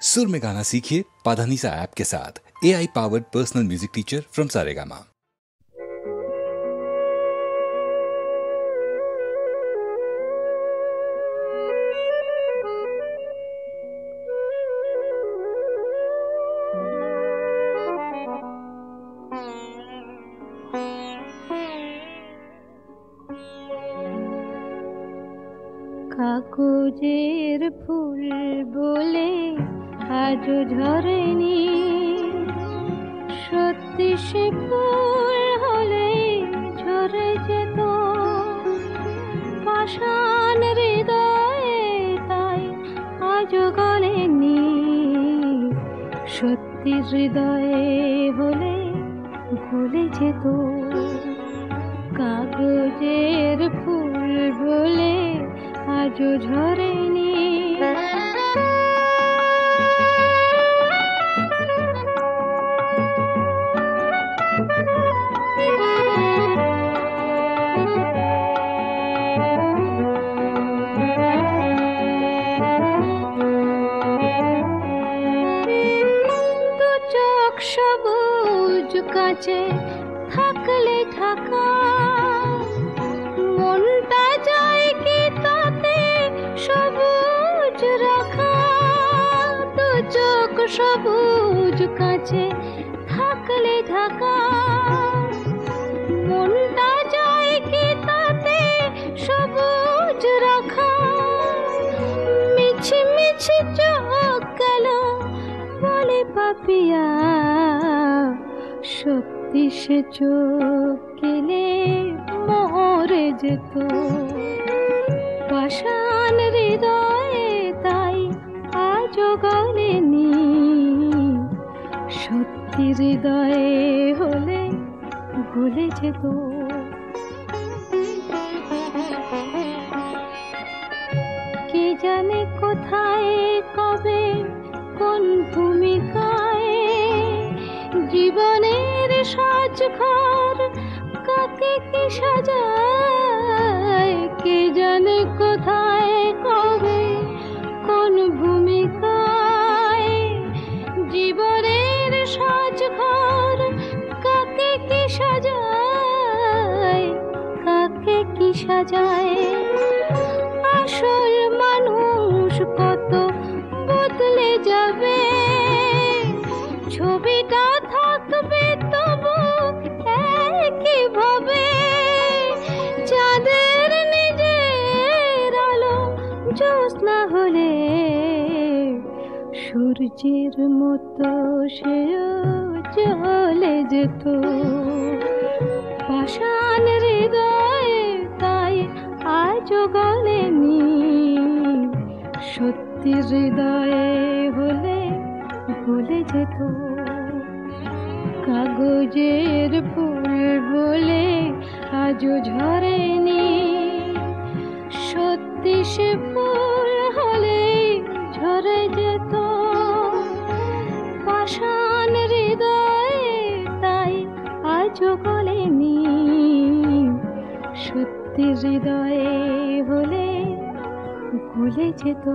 सुर में गाना सीखिए पाधानीसा ऐप के साथ। AI powered personal music teacher from Saregama. কাগজের ফুল বলে আজও ঝরেনি, সত্যি সে ফুল হলে ঝরে যেত পাষাণ হৃদয়ে, তাই আজও গলেনি। সত্যি হৃদয়ে হলে গলে যেত। কাগজের ফুল বলে আজও ঝরেনি। দু চোখ সবুজ কাঁচে থাকলে ঢাকা, মনটা যায় কি তাতে সবুজ রাখা। দু চোখ সবুজ কাঁচে থাকলে ঢাকা, মনটা যায় কি তাতে সবুজ রাখা। মিছি মিছি চোখ গেল বলে পাপিয়া, সত্যি সে চোখ গেলে মরে যেত পাষাণ হৃদয়ে, তাই আজও গলেনি। সত্যি হৃদয়ে হলে গলে যেত। কে জানে কোথায় কবে কোন ভূমিকায় জীবনের সাজঘর কাকে কি সাজায়। কে জানে কোথায় কবে কোন ভূমিকায় জীবনের সাজঘর কাকে কি সাজায়, কাকে কি সাজায়। আসল মানুষ কত বদলে যাবে, ছবিটা থাকবে তবু একই ভাবে। চাঁদের নিজের আলো জ্যোৎস্না হলে সূর্যের মতো সেও জ্বলে যেত পাষাণ হৃদয়ে, তাই আজও গলেনি। সত্যি হৃদয়ে হলে গলে যেত। কাগজের ফুল বলে আজও ঝরেনি, সত্যি সে ফুল হলে ঝরে যেত পাষাণ হৃদয়ে, তাই আজও গলেনি। সত্যি হৃদয়ে হলে গলে যেত।